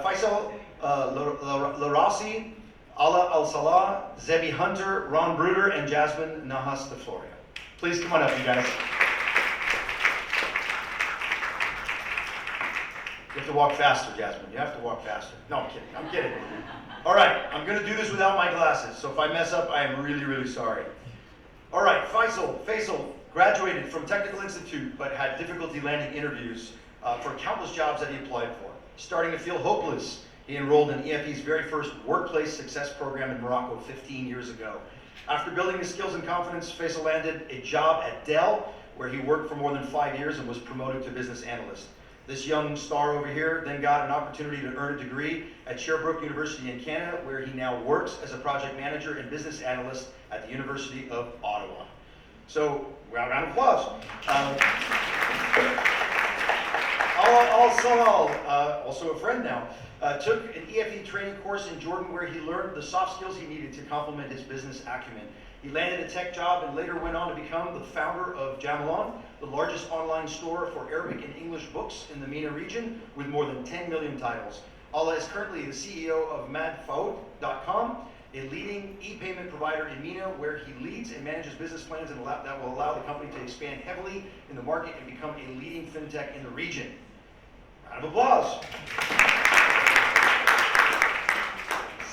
Faycal Laaroussi, Ala AlSallal, Zebradedra Hunter, Ron Bruder, and Jasmine Nahhas di Florio. Please come on up, you guys. You have to walk faster, Jasmine. You have to walk faster. No, I'm kidding. I'm kidding. All right, I'm going to do this without my glasses, so if I mess up, I am really, really sorry. All right, Faycal graduated from Technical Institute, but had difficulty landing interviews for countless jobs that he applied for. Starting to feel hopeless, he enrolled in EFE's very first workplace success program in Morocco 15 years ago. After building his skills and confidence, Faycal landed a job at Dell, where he worked for more than 5 years and was promoted to business analyst. This young star over here then got an opportunity to earn a degree at Sherbrooke University in Canada, where he now works as a project manager and business analyst at the University of Ottawa. So, round of applause. Ala AlSallal, also a friend now, took an EFE training course in Jordan where he learned the soft skills he needed to complement his business acumen. He landed a tech job and later went on to become the founder of Jasmine, the largest online store for Arabic and English books in the MENA region with more than 10 million titles. Ala is currently the CEO of madfaoud.com, a leading e-payment provider in MENA where he leads and manages business plans that will allow the company to expand heavily in the market and become a leading fintech in the region. Round of applause.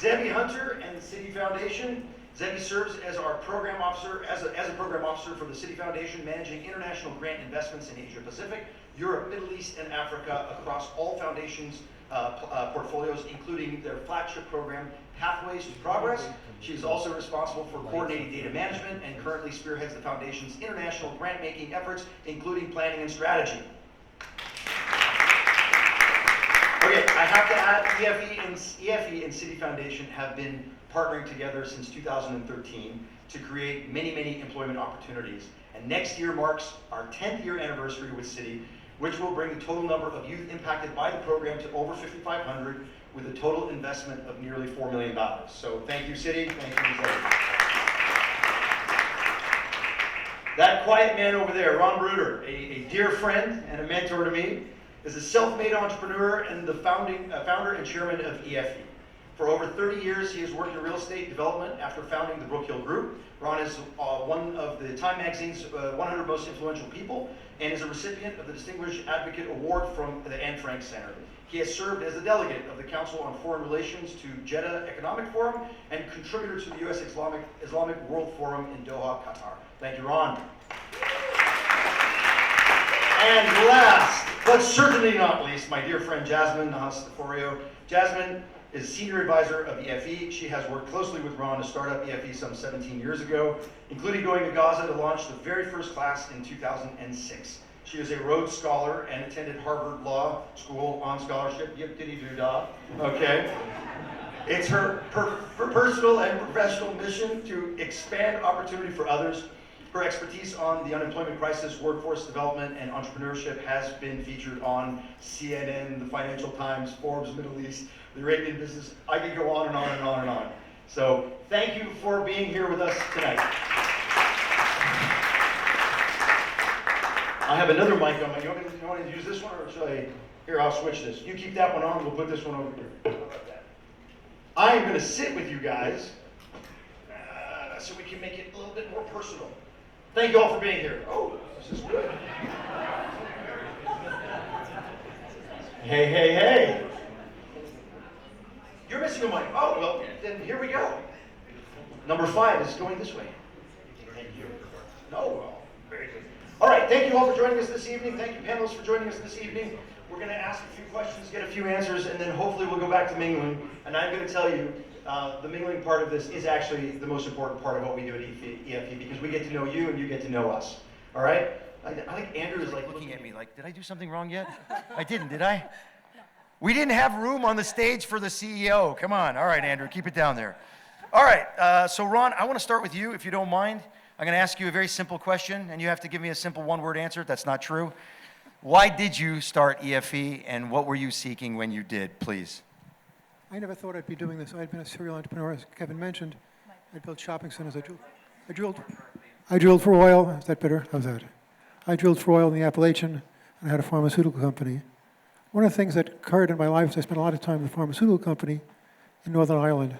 Zebradedra Hunter and the Citi Foundation. Zebby serves as our program officer, as a program officer for the Citi Foundation, managing international grant investments in Asia Pacific, Europe, Middle East, and Africa across all foundations' portfolios, including their flagship program, Pathways to Progress. She is also responsible for coordinating data management and currently spearheads the foundation's international grant-making efforts, including planning and strategy. Okay, I have to add, EFE and Citi Foundation have been partnering together since 2013 to create many employment opportunities. And next year marks our 10th year anniversary with Citi, which will bring the total number of youth impacted by the program to over 5,500 with a total investment of nearly $4 million. So thank you, Citi. Thank you, Citi. That quiet man over there, Ron Bruder, a dear friend and a mentor to me, is a self-made entrepreneur and the founder and chairman of EFE. For over 30 years, he has worked in real estate development after founding the Brook Hill Group. Ron is one of the Time Magazine's 100 Most Influential People and is a recipient of the Distinguished Advocate Award from the Anne Frank Center. He has served as the delegate of the Council on Foreign Relations to Jeddah Economic Forum and contributor to the U.S. Islamic World Forum in Doha, Qatar. Thank you, Ron. And last, but certainly not least, my dear friend Jasmine Nahhas di Florio. Jasmine is Senior Advisor of EFE. She has worked closely with Ron to start up EFE some 17 years ago, including going to Gaza to launch the very first class in 2006. She is a Rhodes Scholar and attended Harvard Law School on scholarship. Yip-diddy-doo-dah. Okay. It's her personal and professional mission to expand opportunity for others. Her expertise on the unemployment crisis, workforce development, and entrepreneurship has been featured on CNN, the Financial Times, Forbes Middle East, the Arabian Business. I could go on and on and on and on. So thank you for being here with us tonight. I have another mic on my, you want to use this one or should I? Here, I'll switch this. You keep that one on, we'll put this one over here. How about that? I am going to sit with you guys so we can make it a little bit more personal. Thank you all for being here. Oh, this is good. Hey. You're missing a mic. Oh, well, then here we go. Number 5 is going this way. Thank you. No, well, very good. All right, thank you all for joining us this evening. Thank you, panelists, for joining us this evening. We're going to ask a few questions, get a few answers, and then hopefully we'll go back to mingling. And I'm going to tell you, the mingling part of this is actually the most important part of what we do at EFE because we get to know you and you get to know us. All right? I think Andrew is like looking at me like, did I do something wrong yet? I didn't, did I? We didn't have room on the stage for the CEO. Come on. All right, Andrew, keep it down there. All right, so Ron, I want to start with you, if you don't mind. I'm going to ask you a very simple question, and you have to give me a simple one-word answer. That's not true. Why did you start EFE, and what were you seeking when you did, please? I never thought I'd be doing this. I'd been a serial entrepreneur, as Kevin mentioned. I built shopping centers. I drilled for oil. Is that better? How's that? I drilled for oil in the Appalachian, and I had a pharmaceutical company. one of the things that occurred in my life is I spent a lot of time in the pharmaceutical company in Northern Ireland.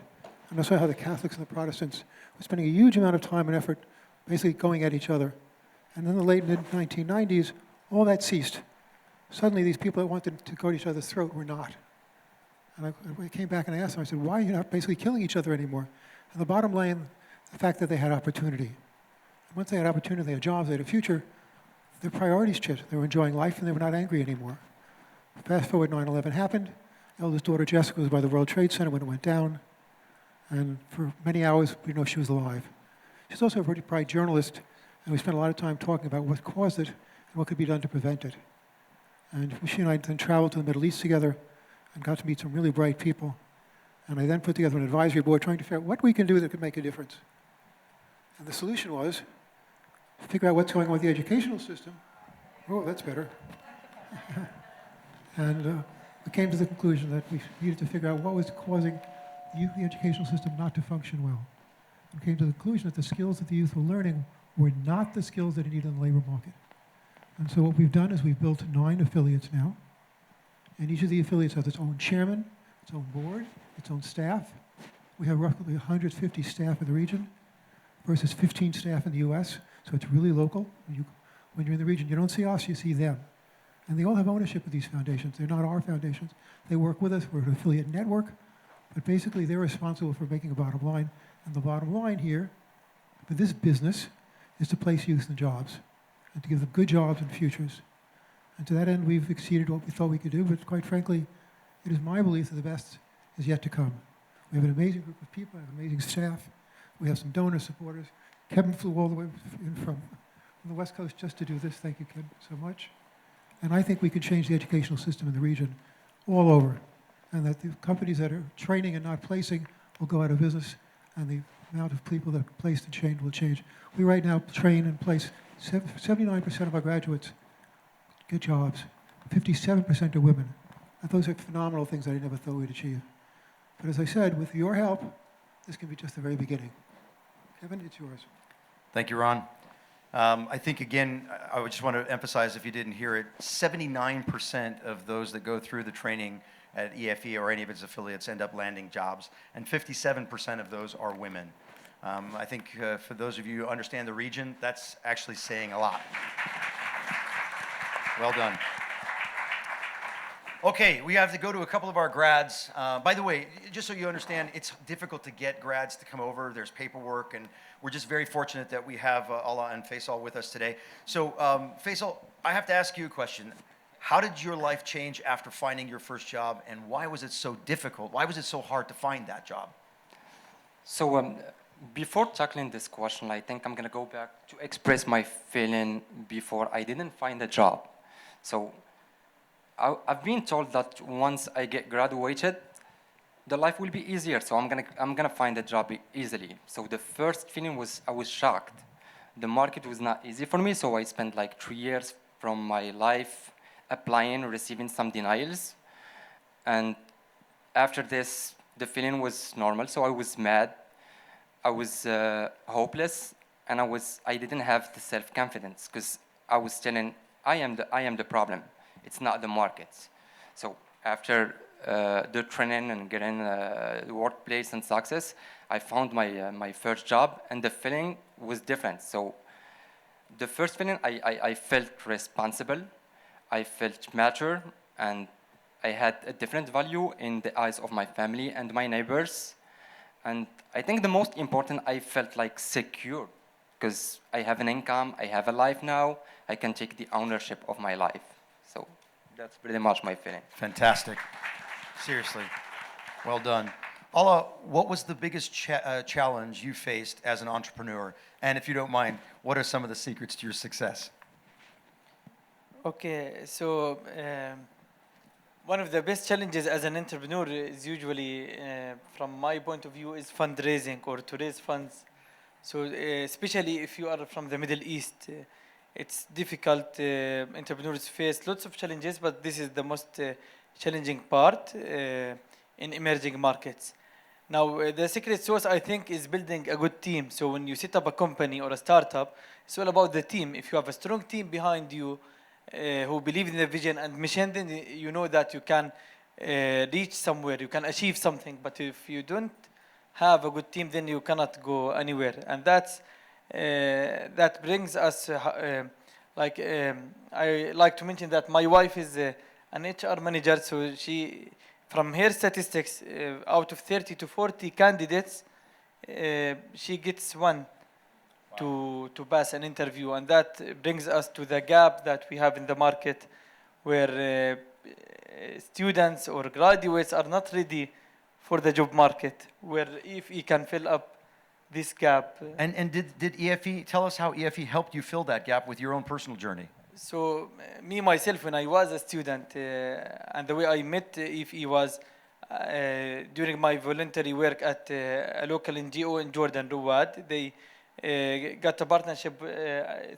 And I saw how the Catholics and the Protestants were spending a huge amount of time and effort basically going at each other. And in the late mid-1990s, all that ceased. Suddenly, these people that wanted to go to each other's throat were not. And I came back and I asked them, I said, why are you not basically killing each other anymore? And the bottom line, the fact that they had opportunity. And once they had opportunity, they had jobs, they had a future, their priorities changed. They were enjoying life and they were not angry anymore. Fast forward, 9/11 happened. Eldest daughter, Jessica, was by the World Trade Center when it went down. And for many hours, we didn't know if she was alive. She's also a pretty bright journalist, and we spent a lot of time talking about what caused it and what could be done to prevent it. And she and I then traveled to the Middle East together and got to meet some really bright people. And I then put together an advisory board trying to figure out what we can do that could make a difference. And the solution was to figure out what's going on with the educational system. Oh, that's better. And we came to the conclusion that we needed to figure out what was causing the educational system not to function well. We came to the conclusion that the skills that the youth were learning were not the skills that are needed in the labor market. And so what we've done is we've built 9 affiliates now. And each of the affiliates has its own chairman, its own board, its own staff. We have roughly 150 staff in the region versus 15 staff in the US, so it's really local. When you're in the region, you don't see us, you see them. And they all have ownership of these foundations. They're not our foundations. They work with us. We're an affiliate network. But basically, they're responsible for making a bottom line. And the bottom line here for this business is to place youth in jobs and to give them good jobs and futures. And to that end, we've exceeded what we thought we could do. But quite frankly, it is my belief that the best is yet to come. We have an amazing group of people. We have amazing staff. We have some donor supporters. Kevin flew all the way in from the West Coast just to do this. Thank you, Kevin, so much. And I think we can change the educational system in the region all over. And that the companies that are training and not placing will go out of business, and the amount of people that are placed and trained will change. We right now train and place 79% of our graduates get jobs. 57% are women. And those are phenomenal things that I never thought we'd achieve. But as I said, with your help, this can be just the very beginning. Kevin, it's yours. Thank you, Ron. I think, again, I would just want to emphasize, if you didn't hear it, 79% of those that go through the training at EFE or any of its affiliates end up landing jobs, and 57% of those are women. I think for those of you who understand the region, that's actually saying a lot. Well done. Okay, we have to go to a couple of our grads. By the way, just so you understand, it's difficult to get grads to come over. There's paperwork, and we're just very fortunate that we have Ala and Faycal with us today. So, Faycal, I have to ask you a question. How did your life change after finding your first job, and why was it so difficult? Why was it so hard to find that job? So, before tackling this question, I think I'm going to go back to express my feeling before I didn't find a job. So, I've been told that once I get graduated, the life will be easier. So I'm gonna find a job easily. So the first feeling was I was shocked. The market was not easy for me. So I spent like 3 years from my life applying, receiving some denials, and after this, the feeling was normal. So I was mad, I was hopeless, and I didn't have the self-confidence because I was telling I am the problem. It's not the markets. So after the training and getting the workplace and success, I found my first job, and the feeling was different. So the first feeling, I felt responsible, I felt mature, and I had a different value in the eyes of my family and my neighbors. And I think the most important, I felt like secure, because I have an income, I have a life now, I can take the ownership of my life. So that's pretty much my feeling. Fantastic. Seriously. Well done. Ala, what was the biggest challenge you faced as an entrepreneur? And if you don't mind, what are some of the secrets to your success? Okay, so one of the best challenges as an entrepreneur is usually, from my point of view, is fundraising or to raise funds. So especially if you are from the Middle East, it's difficult. Entrepreneurs face lots of challenges, but this is the most challenging part in emerging markets. Now, the secret sauce, I think, is building a good team. So when you set up a company or a startup, it's all about the team. If you have a strong team behind you, who believe in the vision and mission, then you know that you can reach somewhere, you can achieve something. But if you don't have a good team, then you cannot go anywhere. And that brings us, I like to mention that my wife is an HR manager, so she, from her statistics, out of 30 to 40 candidates, she gets one to pass an interview, and that brings us to the gap that we have in the market, where students or graduates are not ready for the job market, where EFE can fill up this gap. And did EFE, tell us how EFE helped you fill that gap with your own personal journey? So me, myself, when I was a student, and the way I met EFE was during my voluntary work at a local NGO in Jordan, Ruwad. They got a partnership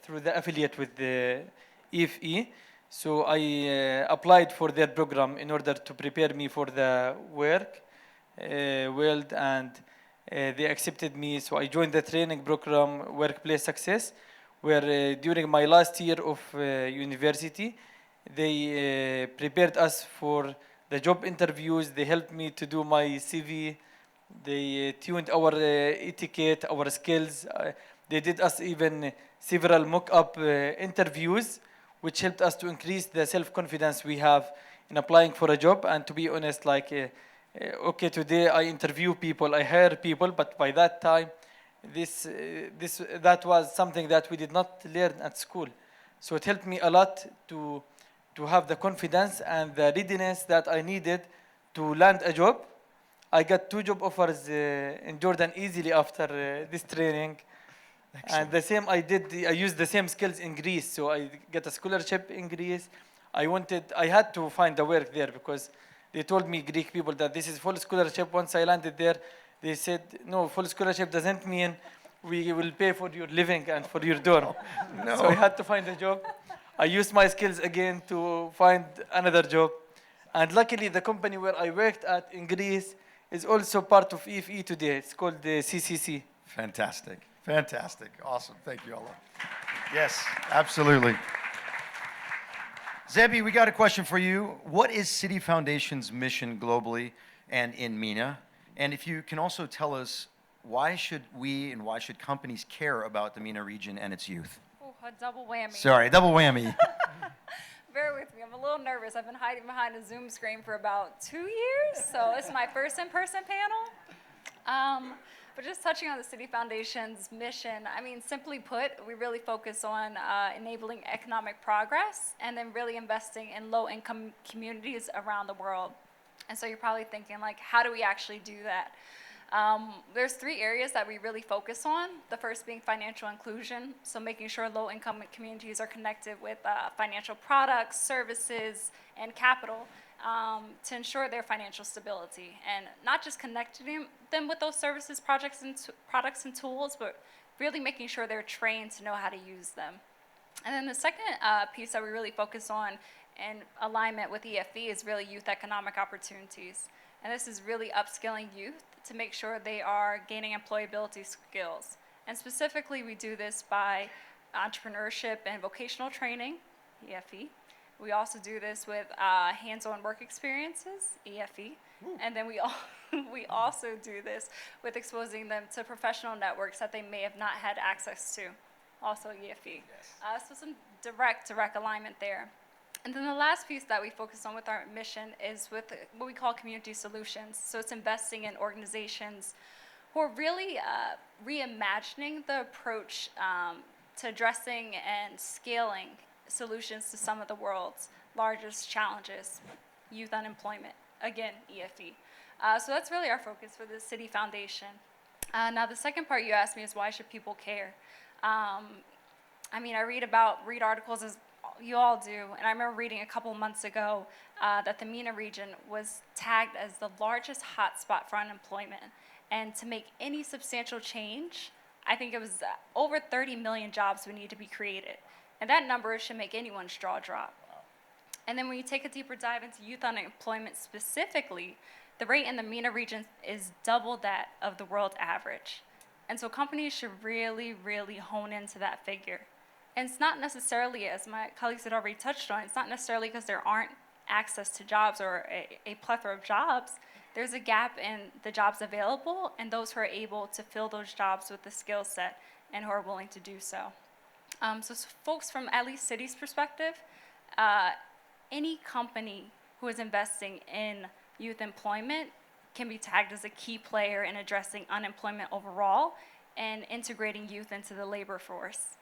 through the affiliate with the EFE. So I applied for their program in order to prepare me for the work world, and they accepted me. So I joined the training program, Workplace Success, where during my last year of university, they prepared us for the job interviews. They helped me to do my CV. They tuned our etiquette, our skills. They did us even several mock-up interviews, which helped us to increase the self-confidence we have in applying for a job. And to be honest, okay, today I interview people, I hire people, but by that time, that was something that we did not learn at school. So it helped me a lot to have the confidence and the readiness that I needed to land a job. I got 2 job offers in Jordan easily after this training. Excellent. And the same I used the same skills in Greece. So I got a scholarship in Greece. I had to find the work there because they told me, Greek people, that this is full scholarship. Once I landed there, they said, no, full scholarship doesn't mean we will pay for your living and for your dorm. No. So I had to find a job. I used my skills again to find another job. And luckily, the company where I worked at in Greece is also part of EFE today. It's called the CCC. Fantastic. Fantastic. Awesome. Thank you, Allah. Yes, absolutely. Zebi, we got a question for you. What is Citi Foundation's mission globally and in MENA? And if you can also tell us, why should we and why should companies care about the MENA region and its youth? Oh, a double whammy. Sorry, double whammy. Bear with me, I'm a little nervous. I've been hiding behind a Zoom screen for about 2 years, so it's my first in-person panel. But just touching on the Citi Foundation's mission, I mean, simply put, we really focus on enabling economic progress and then really investing in low-income communities around the world. And so you're probably thinking, how do we actually do that? There's 3 areas that we really focus on. The first being financial inclusion, so making sure low-income communities are connected with financial products, services, and capital to ensure their financial stability. And not just connecting them with those services, products and tools, but really making sure they're trained to know how to use them. And then the second piece that we really focus on in alignment with EFE is really youth economic opportunities. And this is really upskilling youth to make sure they are gaining employability skills. And specifically, we do this by entrepreneurship and vocational training, EFE. We also do this with hands-on work experiences, EFE. Ooh. And then we also do this with exposing them to professional networks that they may have not had access to, also EFE. Yes. So some direct alignment there. And then the last piece that we focus on with our mission is with what we call community solutions. So it's investing in organizations who are really reimagining the approach to addressing and scaling solutions to some of the world's largest challenges, youth unemployment, again, EFE. So that's really our focus for the Citi Foundation. Now the second part you asked me is, why should people care? I mean, I read articles as you all do, and I remember reading a couple months ago that the MENA region was tagged as the largest hotspot for unemployment. And to make any substantial change, I think it was over 30 million jobs would need to be created. And that number should make anyone's jaw drop. Wow. And then when you take a deeper dive into youth unemployment specifically, the rate in the MENA region is double that of the world average. And so companies should really, really hone into that figure And it's not necessarily, as my colleagues had already touched on, it's not necessarily because there aren't access to jobs or a plethora of jobs. There's a gap in the jobs available and those who are able to fill those jobs with the skill set and who are willing to do so. So folks, from at least Citi's perspective, any company who is investing in youth employment can be tagged as a key player in addressing unemployment overall and integrating youth into the labor force.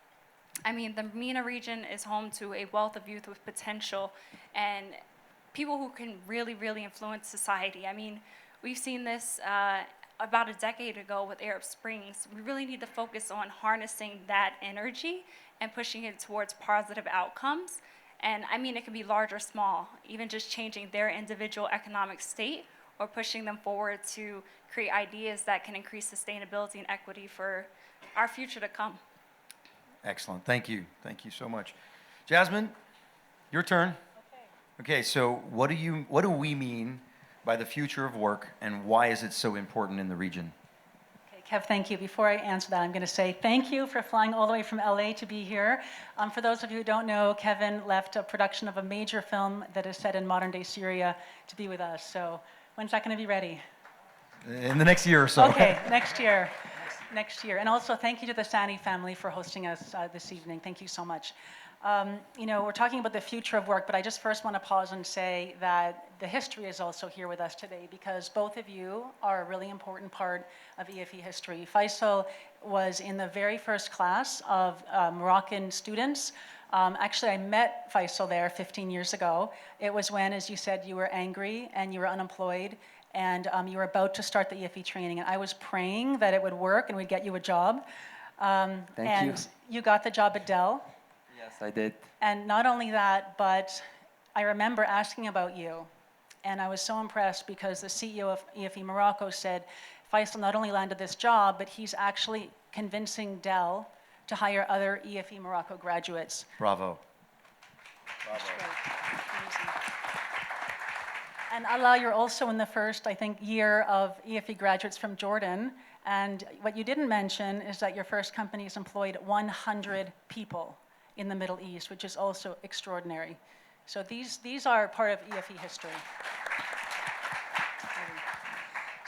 I mean, the MENA region is home to a wealth of youth with potential and people who can really, really influence society. I mean, we've seen this about a decade ago with Arab Springs. We really need to focus on harnessing that energy and pushing it towards positive outcomes. And I mean, it can be large or small, even just changing their individual economic state or pushing them forward to create ideas that can increase sustainability and equity for our future to come. Excellent. Thank you. Thank you so much. Jasmine, your turn. Okay, so what do we mean by the future of work, and why is it so important in the region? Okay, Kev, thank you. Before I answer that, I'm going to say thank you for flying all the way from LA to be here. For those of you who don't know, Kevin left a production of a major film that is set in modern-day Syria to be with us. So when's that going to be ready? In the next year or so. Okay, next year. Next year. And also thank you to the Sani family for hosting us this evening. Thank you so much. You know, we're talking about the future of work, but I just first want to pause and say that the history is also here with us today because both of you are a really important part of EFE history. Faycal was in the very first class of Moroccan students. Actually, I met Faycal there 15 years ago. It was when, as you said, you were angry and you were unemployed and you were about to start the EFE training. And I was praying that it would work and we'd get you a job. Thank you. You got the job at Dell. Yes, I did. And not only that, but I remember asking about you. And I was so impressed because the CEO of EFE Morocco said, Faycal not only landed this job, but he's actually convincing Dell to hire other EFE Morocco graduates. Bravo. That's great. Amazing. And Ala, you're also in the first, I think, year of EFE graduates from Jordan. And what you didn't mention is that your first company has employed 100 people in the Middle East, which is also extraordinary. So these are part of EFE history.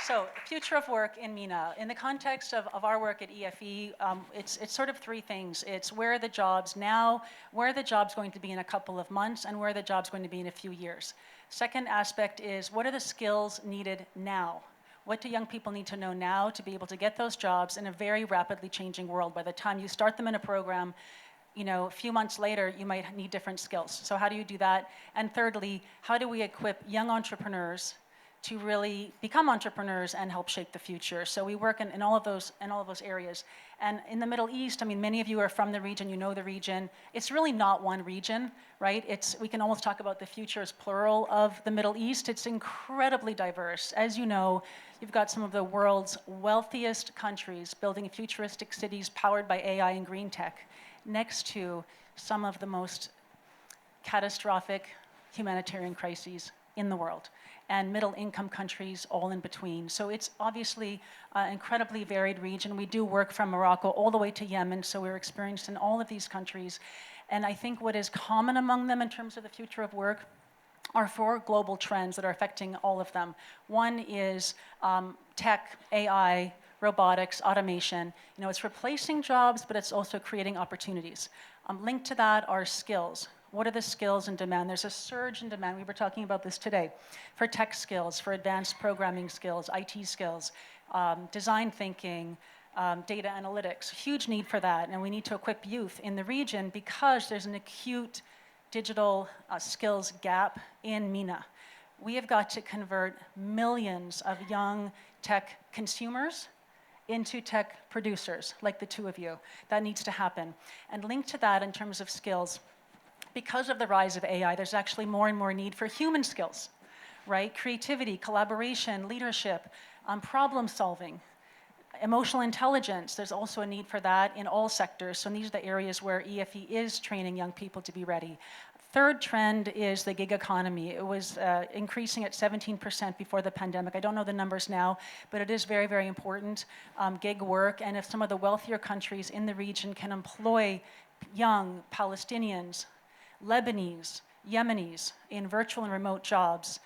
So future of work in MENA. In the context of our work at EFE, it's sort of three things. It's where are the jobs now, where are the jobs going to be in a couple of months, and where are the jobs going to be in a few years. Second aspect is what are the skills needed now? What do young people need to know now to be able to get those jobs in a very rapidly changing world? By the time you start them in a program, you know, a few months later, you might need different skills. So how do you do that? And thirdly, how do we equip young entrepreneurs to really become entrepreneurs and help shape the future? So we work in all of those areas. And in the Middle East, I mean, many of you are from the region, you know the region. It's really not one region, right? We can almost talk about the future as plural of the Middle East. It's incredibly diverse. As you know, you've got some of the world's wealthiest countries building futuristic cities powered by AI and green tech, next to some of the most catastrophic humanitarian crises in the world, and middle-income countries all in between. So it's obviously an incredibly varied region. We do work from Morocco all the way to Yemen, so we're experienced in all of these countries. And I think what is common among them in terms of the future of work are four global trends that are affecting all of them. One is tech, AI, robotics, automation. You know, it's replacing jobs, but it's also creating opportunities. Linked to that are skills. What are the skills in demand? There's a surge in demand. We were talking about this today for tech skills, for advanced programming skills, IT skills, design thinking, data analytics. Huge need for that, and we need to equip youth in the region because there's an acute digital skills gap in MENA. We have got to convert millions of young tech consumers into tech producers, like the two of you. That needs to happen. And linked to that in terms of skills, because of the rise of AI, there's actually more and more need for human skills, right? Creativity, collaboration, leadership, problem solving, emotional intelligence. There's also a need for that in all sectors. So these are the areas where EFE is training young people to be ready. Third trend is the gig economy. It was increasing at 17% before the pandemic. I don't know the numbers now, but it is very, very important, gig work. And if some of the wealthier countries in the region can employ young Palestinians, Lebanese, Yemenis in virtual and remote jobs,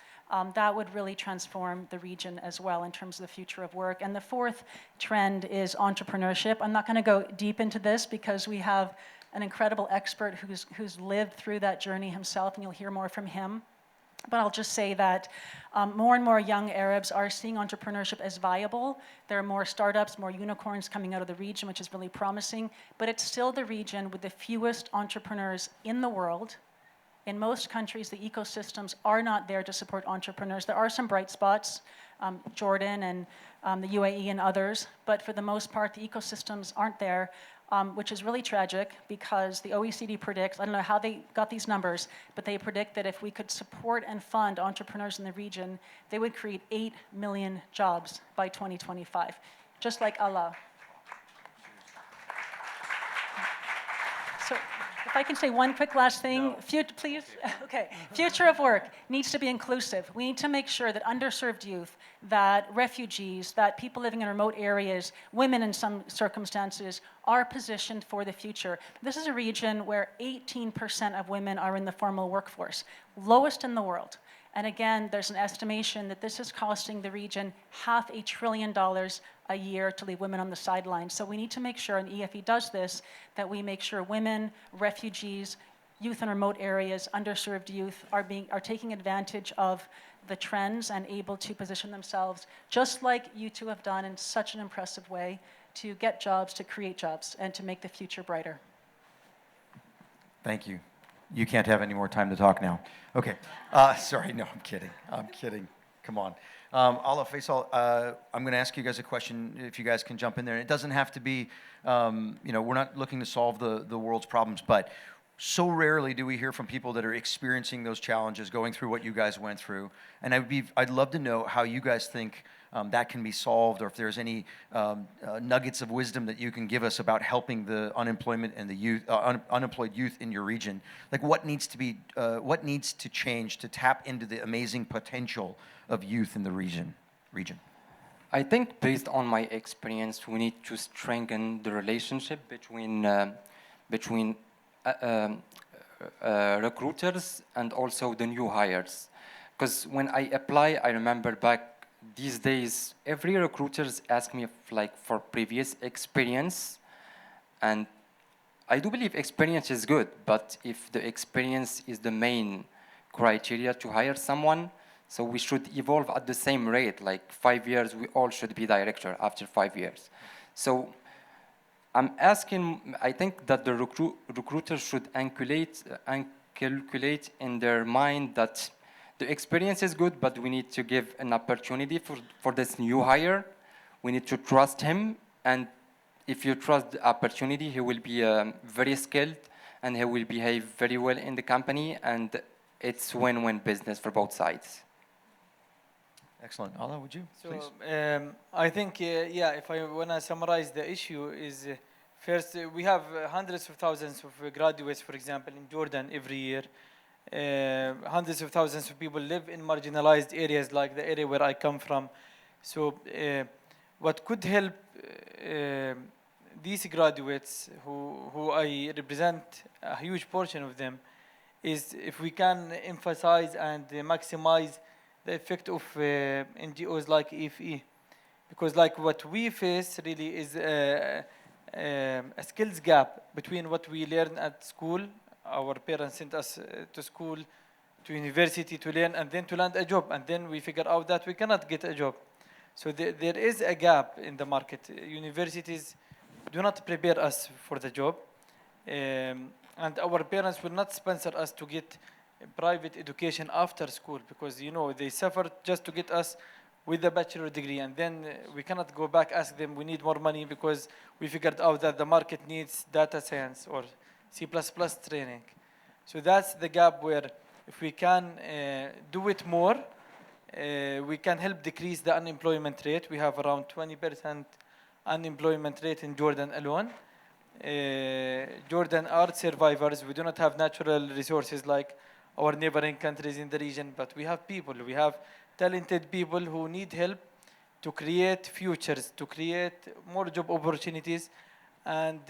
that would really transform the region as well in terms of the future of work. And the fourth trend is entrepreneurship. I'm not going to go deep into this because we have an incredible expert who's lived through that journey himself, and you'll hear more from him. But I'll just say that more and more young Arabs are seeing entrepreneurship as viable. There are more startups, more unicorns coming out of the region, which is really promising. But it's still the region with the fewest entrepreneurs in the world. In most countries, the ecosystems are not there to support entrepreneurs. There are some bright spots, Jordan and the UAE and others, but for the most part, the ecosystems aren't there, which is really tragic because the OECD predicts, I don't know how they got these numbers, but they predict that if we could support and fund entrepreneurs in the region, they would create 8 million jobs by 2025, just like Allah. So, if I can say one quick last thing, please? Okay. Future of work needs to be inclusive. We need to make sure that underserved youth, that refugees, that people living in remote areas, women in some circumstances, are positioned for the future. This is a region where 18% of women are in the formal workforce, lowest in the world. And again, there's an estimation that this is costing the region $500 billion a year to leave women on the sidelines. So we need to make sure, and EFE does this, that we make sure women, refugees, youth in remote areas, underserved youth are taking advantage of the trends and able to position themselves, just like you two have done in such an impressive way, to get jobs, to create jobs, and to make the future brighter. Thank you. You can't have any more time to talk now. Okay. Sorry, no, I'm kidding. I'm kidding. Come on. Ala, Faycal, I'm going to ask you guys a question, if you guys can jump in there. It doesn't have to be, we're not looking to solve the world's problems, but so rarely do we hear from people that are experiencing those challenges, going through what you guys went through. And I'd love to know how you guys think that can be solved, or if there's any nuggets of wisdom that you can give us about helping the unemployment and the youth, unemployed youth in your region. Like what needs to change to tap into the amazing potential of youth in the region? I think based on my experience, we need to strengthen the relationship between recruiters and also the new hires. Because when I apply, I remember back these days, every recruiter asks me for previous experience, and I do believe experience is good, but if the experience is the main criteria to hire someone, so we should evolve at the same rate. Like 5 years, we all should be director after 5 years. So I'm asking, I think that the recruiter should calculate in their mind that the experience is good, but we need to give an opportunity for this new hire. We need to trust him, and if you trust the opportunity, he will be very skilled, and he will behave very well in the company, and it's win-win business for both sides. Excellent. Ala, would you, please? I think, if I want to summarize the issue is, first, we have hundreds of thousands of graduates, for example, in Jordan every year. Hundreds of thousands of people live in marginalized areas like the area where I come from. So what could help these graduates, who I represent a huge portion of them, is if we can emphasize and maximize the effect of NGOs like EFE. Because like what we face really is a skills gap between what we learn at school. Our parents sent us to school, to university to learn, and then to land a job. And then we figure out that we cannot get a job. So there is a gap in the market. Universities do not prepare us for the job. And our parents will not sponsor us to get private education after school because, they suffer just to get us with a bachelor degree. And then we cannot go back, ask them, we need more money because we figured out that the market needs data science or C++ training. So that's the gap where if we can do it more, we can help decrease the unemployment rate. We have around 20% unemployment rate in Jordan alone. Jordan are survivors. We do not have natural resources like our neighboring countries in the region, but we have people. We have talented people who need help to create futures, to create more job opportunities, and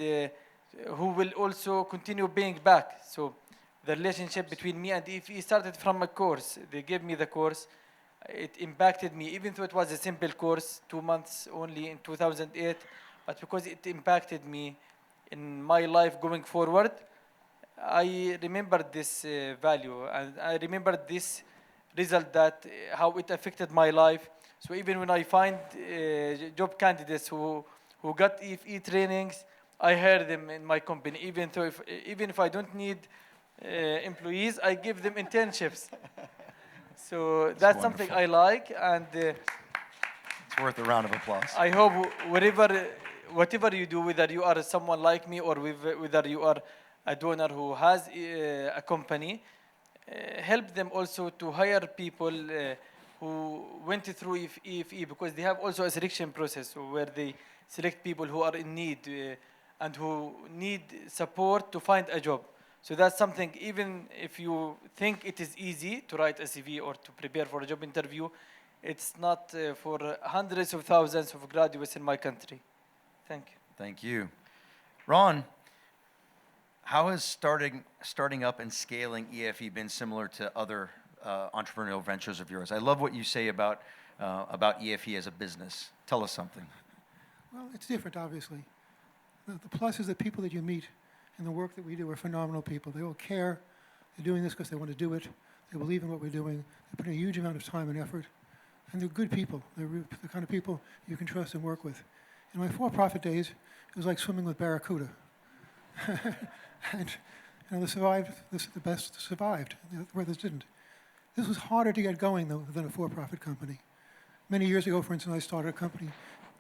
who will also continue paying back. So the relationship between me and EFE started from a course. They gave me the course. It impacted me, even though it was a simple course, 2 months only in 2008, but because it impacted me in my life going forward, I remembered this value, and I remembered this result, that how it affected my life. So even when I find job candidates who got EFE trainings, I hire them in my company. Even if I don't need employees, I give them internships. So that's something I like, and It's worth a round of applause. I hope whatever you do, whether you are someone like me or whether you are a donor who has a company, help them also to hire people who went through EFE, because they have also a selection process where they select people who are in need and who need support to find a job. So that's something, even if you think it is easy to write a CV or to prepare for a job interview, it's not for hundreds of thousands of graduates in my country. Thank you. Thank you. Ron, how has starting up and scaling EFE been similar to other entrepreneurial ventures of yours? I love what you say about EFE as a business. Tell us something. Well, it's different, obviously. The plus is that people that you meet in the work that we do are phenomenal people. They all care. They're doing this because they want to do it. They believe in what we're doing. They put in a huge amount of time and effort. And they're good people. They're the kind of people you can trust and work with. In my for-profit days, it was like swimming with barracuda. And the best survived, the others didn't. This was harder to get going, though, than a for-profit company. Many years ago, for instance, I started a company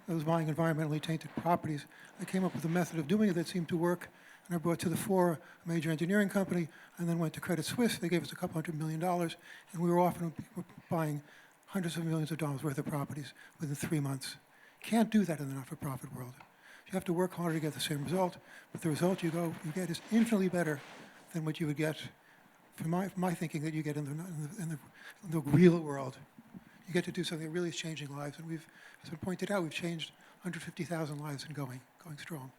that was buying environmentally tainted properties. I came up with a method of doing it that seemed to work, and I brought to the fore a major engineering company, and then went to Credit Suisse. They gave us $200 million, and we were often buying hundreds of millions of dollars worth of properties within 3 months. Can't do that in the not-for-profit world. You have to work harder to get the same result, but the result you get is infinitely better than what you would get, from my thinking, that you get in the real world. You get to do something that really is changing lives, and as I pointed out, we've changed 150,000 lives and going strong.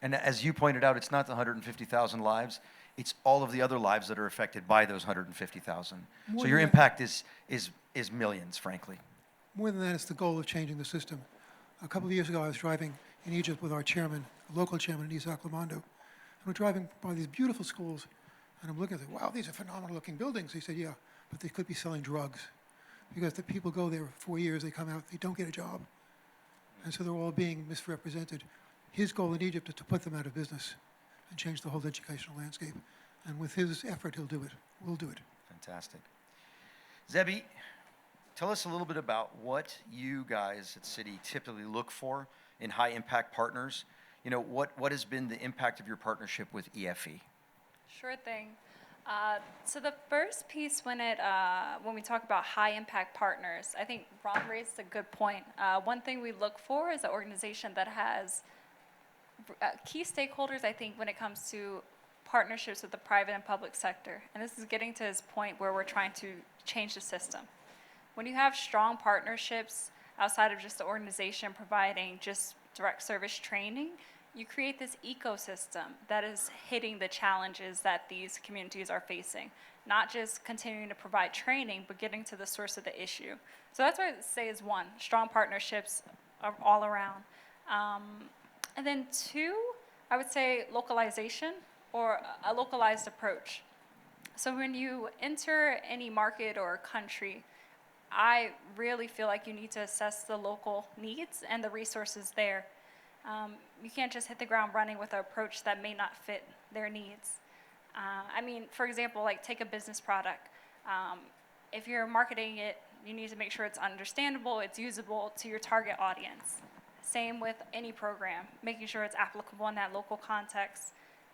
And as you pointed out, it's not the 150,000 lives, it's all of the other lives that are affected by those 150,000. So your impact is millions, frankly. More than that, it's the goal of changing the system. A couple of years ago, I was driving in Egypt with our chairman, a local chairman in East Aklamondo. And we're driving by these beautiful schools, and I'm looking at them, wow, these are phenomenal looking buildings. He said, yeah, but they could be selling drugs. Because the people go there for 4 years, they come out, they don't get a job. And so they're all being misrepresented. His goal in Egypt is to put them out of business and change the whole educational landscape. And with his effort, he'll do it. We'll do it. Fantastic. Zebi, tell us a little bit about what you guys at Citi typically look for in high-impact partners. You know, what has been the impact of your partnership with EFE? Sure thing. So the first piece when we talk about high-impact partners, I think Ron raised a good point. One thing we look for is an organization that has key stakeholders, I think, when it comes to partnerships with the private and public sector. And this is getting to his point where we're trying to change the system. When you have strong partnerships outside of just the organization providing just direct service training, you create this ecosystem that is hitting the challenges that these communities are facing. Not just continuing to provide training, but getting to the source of the issue. So that's what I would say is one, strong partnerships are all around. And then two, I would say localization or a localized approach. So when you enter any market or country, I really feel like you need to assess the local needs and the resources there. You can't just hit the ground running with an approach that may not fit their needs. I mean, for example, like take a business product. If you're marketing it, you need to make sure it's understandable, it's usable to your target audience. Same with any program, making sure it's applicable in that local context.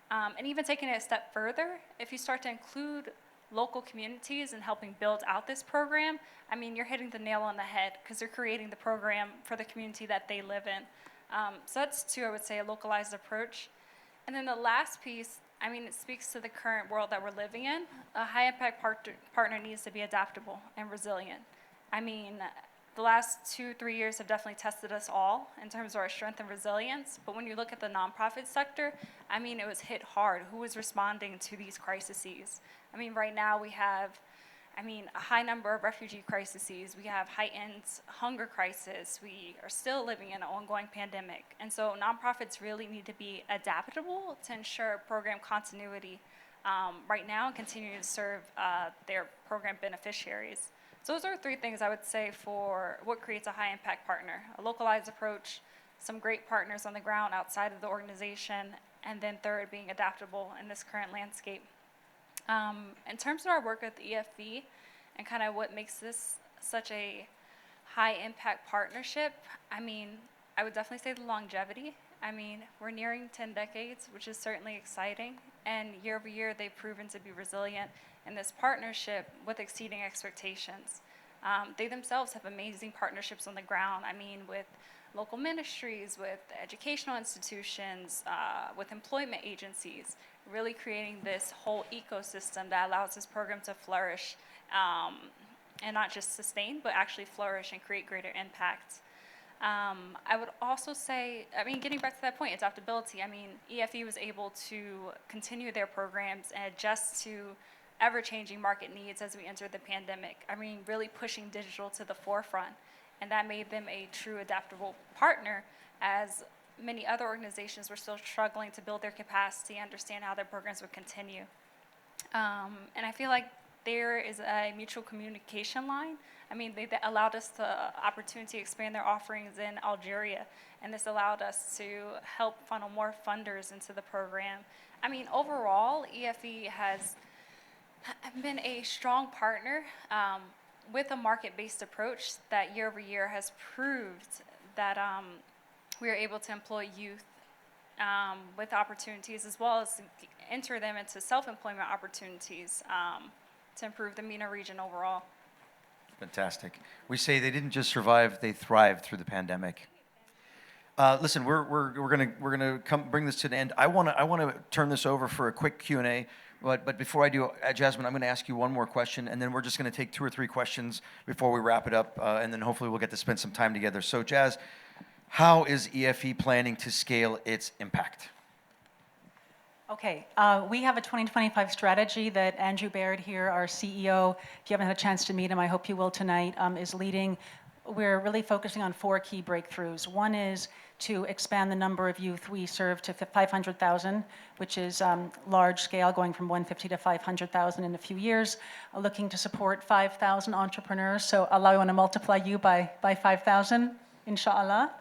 And even taking it a step further, if you start to include local communities and helping build out this program, I mean, you're hitting the nail on the head because you're creating the program for the community that they live in. So that's two, I would say, a localized approach. And then the last piece, I mean, it speaks to the current world that we're living in. A high-impact partner needs to be adaptable and resilient. I mean, the last 2-3 years have definitely tested us all in terms of our strength and resilience. But when you look at the nonprofit sector, I mean, it was hit hard. Who was responding to these crises? I mean, right now we have, I mean, a high number of refugee crises. We have heightened hunger crisis. We are still living in an ongoing pandemic. And so nonprofits really need to be adaptable to ensure program continuity right now and continue to serve their program beneficiaries. So those are 3 things I would say for what creates a high impact partner: a localized approach, some great partners on the ground outside of the organization, and then third, being adaptable in this current landscape. In terms of our work with EFE and kind of what makes this such a high impact partnership, I mean, I would definitely say the longevity. I mean, we're nearing 10 decades, which is certainly exciting, and year over year they've proven to be resilient in this partnership with exceeding expectations. They themselves have amazing partnerships on the ground. I mean, with local ministries, with educational institutions, with employment agencies, really creating this whole ecosystem that allows this program to flourish and not just sustain, but actually flourish and create greater impact. I would also say, I mean, getting back to that point, adaptability. I mean, EFE was able to continue their programs and adjust to ever-changing market needs as we entered the pandemic. I mean, really pushing digital to the forefront. And that made them a true adaptable partner, as many other organizations were still struggling to build their capacity, understand how their programs would continue. And I feel like there is a mutual communication line. I mean, they allowed us the opportunity to expand their offerings in Algeria, and this allowed us to help funnel more funders into the program. I mean, overall, EFE has been a strong partner with a market-based approach that year over year has proved that we are able to employ youth with opportunities, as well as enter them into self-employment opportunities to improve the MENA region overall. Fantastic. We say they didn't just survive; they thrived through the pandemic. Listen, we're gonna bring this to the end. I wanna turn this over for a quick Q&A. But before I do, Jasmine, I'm going to ask you one more question, and then we're just going to take 2 or 3 questions before we wrap it up, and then hopefully we'll get to spend some time together. So, Jazz, how is EFE planning to scale its impact? Okay, we have a 2025 strategy that Andrew Baird here, our CEO, if you haven't had a chance to meet him, I hope you will tonight, is leading. We're really focusing on 4 key breakthroughs. One is to expand the number of youth we serve to 500,000, which is large scale, going from 150 to 500,000 in a few years. Looking to support 5,000 entrepreneurs. So Allah, I want to multiply you by 5,000, inshallah.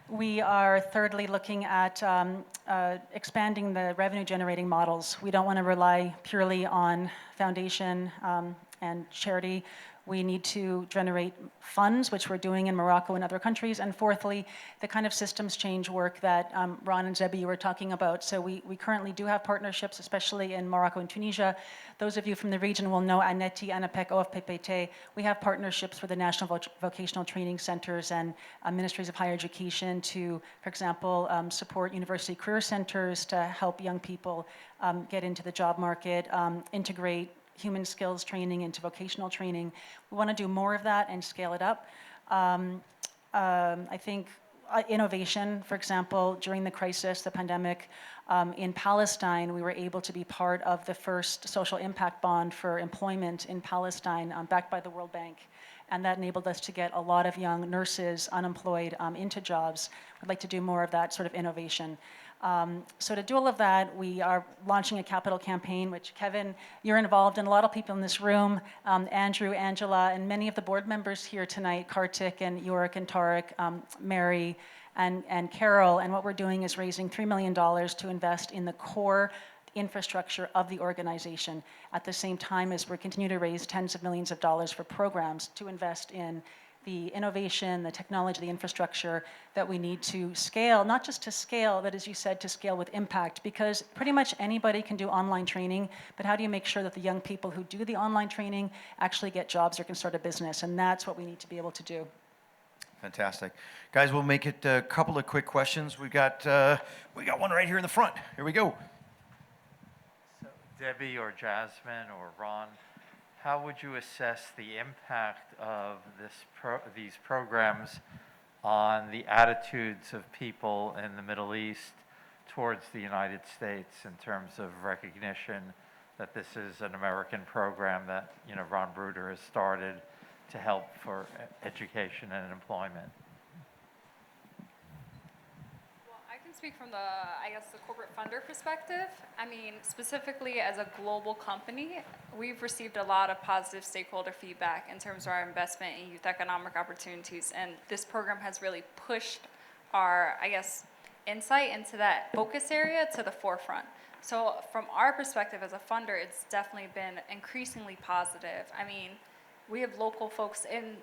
We are thirdly looking at expanding the revenue generating models. We don't want to rely purely on foundation and charity. We need to generate funds, which we're doing in Morocco and other countries. And fourthly, the kind of systems change work that Ron and Zebi were talking about. So we currently do have partnerships, especially in Morocco and Tunisia. Those of you from the region will know ANETI, ANAPEC, OFPPT. We have partnerships with the National Vocational Training Centers and Ministries of Higher Education to, for example, support university career centers to help young people get into the job market, integrate human skills training into vocational training. We want to do more of that and scale it up. I think innovation, for example, during the crisis, the pandemic, in Palestine, we were able to be part of the first social impact bond for employment in Palestine, backed by the World Bank. And that enabled us to get a lot of young nurses unemployed into jobs. We'd like to do more of that sort of innovation. So to do all of that, we are launching a capital campaign, which Kevin, you're involved in, a lot of people in this room, Andrew, Angela, and many of the board members here tonight, Kartik and Yorick and Tarek, Mary and Carol. And what we're doing is raising $3 million to invest in the core infrastructure of the organization at the same time as we continue to raise tens of millions of dollars for programs to invest in the innovation, the technology, the infrastructure that we need to scale, not just to scale, but as you said, to scale with impact, because pretty much anybody can do online training, but how do you make sure that the young people who do the online training actually get jobs or can start a business? And that's what we need to be able to do. Fantastic. Guys, we'll make it a couple of quick questions. We got one right here in the front. Here we go. So Debbie or Jasmine or Ron, how would you assess the impact of these programs on the attitudes of people in the Middle East towards the United States in terms of recognition that this is an American program that, you know, Ron Bruder has started to help for education and employment? Well, I can speak from I guess, the corporate funder perspective. I mean, specifically as a global company, we've received a lot of positive stakeholder feedback in terms of our investment in youth economic opportunities, and this program has really pushed our, I guess, insight into that focus area to the forefront. So from our perspective as a funder, it's definitely been increasingly positive. I mean, we have local folks in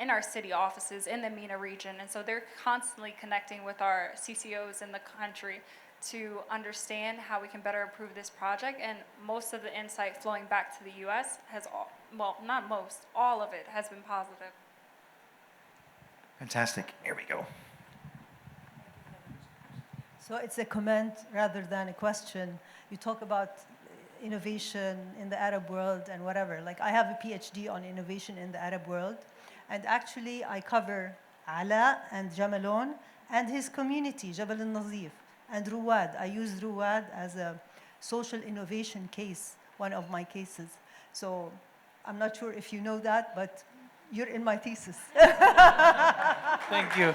our city offices in the MENA region, and so they're constantly connecting with our CCOs in the country to understand how we can better improve this project, and most of the insight flowing back to the U.S. has, well, not most, all of it has been positive. Fantastic. Here we go. So it's a comment rather than a question. You talk about innovation in the Arab world and whatever. Like, I have a PhD on innovation in the Arab world, and actually I cover Ala and Jamalon and his community, Jabal al-Nazif, and Ruwad. I used Ruwad as a social innovation case, one of my cases. So I'm not sure if you know that, but you're in my thesis. Thank you.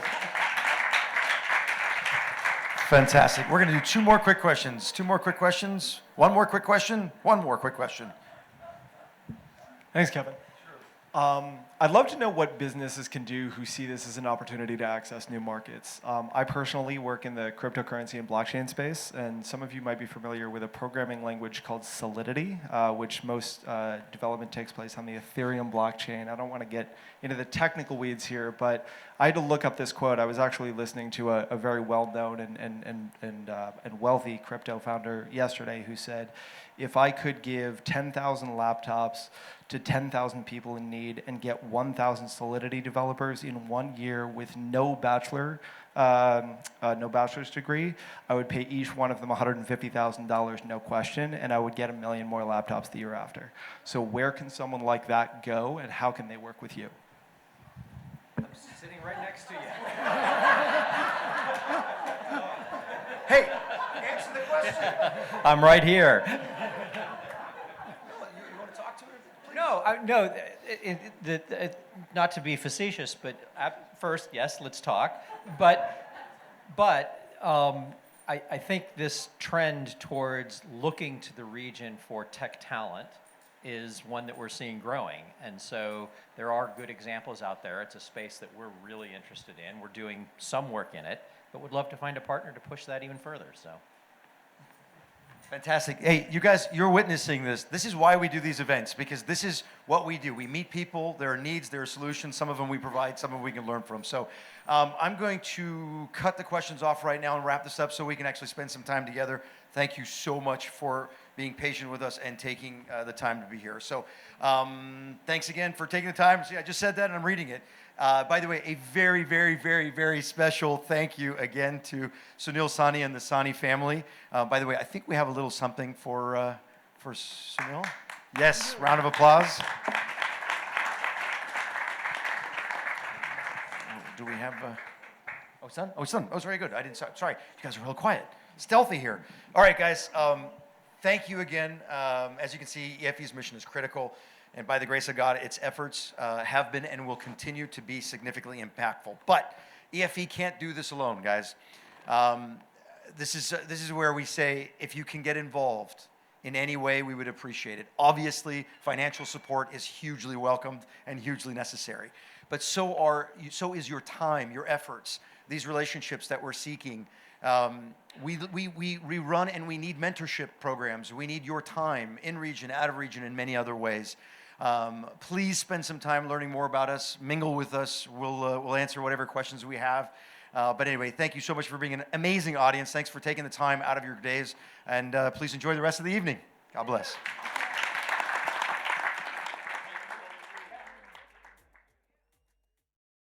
Fantastic. We're going to do two more quick questions. Two more quick questions. One more quick question. One more quick question. Thanks, Kevin. I'd love to know what businesses can do who see this as an opportunity to access new markets. I personally work in the cryptocurrency and blockchain space, and some of you might be familiar with a programming language called Solidity, which most development takes place on the Ethereum blockchain. I don't want to get into the technical weeds here, but I had to look up this quote. I was actually listening to a very well-known and wealthy crypto founder yesterday who said, if I could give 10,000 laptops to 10,000 people in need and get 1,000 Solidity developers in 1 year with no bachelor's degree, I would pay each one of them $150,000, no question, and I would get 1 million more laptops the year after. So where can someone like that go, and how can they work with you? I'm sitting right next to you. Hey, answer the question. I'm right here. You want to talk to her? No, not to be facetious, but at first, yes, let's talk. But I think this trend towards looking to the region for tech talent is one that we're seeing growing. And so there are good examples out there. It's a space that we're really interested in. We're doing some work in it, but would love to find a partner to push that even further. So. Fantastic. Hey, you guys, you're witnessing this. This is why we do these events, because this is what we do. We meet people, there are needs, there are solutions. Some of them we provide, some of them we can learn from. So I'm going to cut the questions off right now and wrap this up so we can actually spend some time together. Thank you so much for being patient with us and taking the time to be here. So thanks again for taking the time. See, I just said that and I'm reading it. By the way, a very, very, very, very special thank you again to Sunil Sani and the Sani family. By the way, I think we have a little something for Sunil. Yes, round of applause. Do we have? Oh, it's done. Oh, it's done. Oh, it's very good. I didn't. Sorry, you guys are real quiet, stealthy here. All right, guys. Thank you again. As you can see, EFE's mission is critical. And by the grace of God, its efforts have been and will continue to be significantly impactful. But EFE can't do this alone, guys. This is where we say, if you can get involved in any way, we would appreciate it. Obviously, financial support is hugely welcomed and hugely necessary. But so is your time, your efforts, these relationships that we're seeking. We run and we need mentorship programs. We need your time in region, out of region, in many other ways. Please spend some time learning more about us. Mingle with us. We'll answer whatever questions we have. But anyway, thank you so much for being an amazing audience. Thanks for taking the time out of your days. And please enjoy the rest of the evening. God bless.